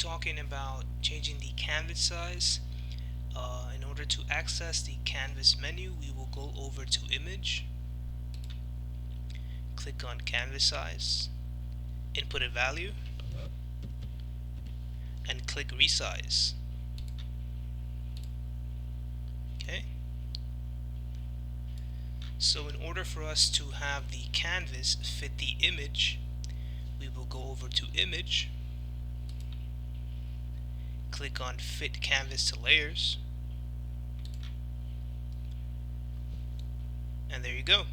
talking about changing the canvas size. In order to access the canvas menu, we will go over to Image, click on Canvas Size, input a value, and click Resize. Okay. So in order for us to have the canvas fit the image, we will go over to Image, click on Fit Canvas to Layers, and there you go.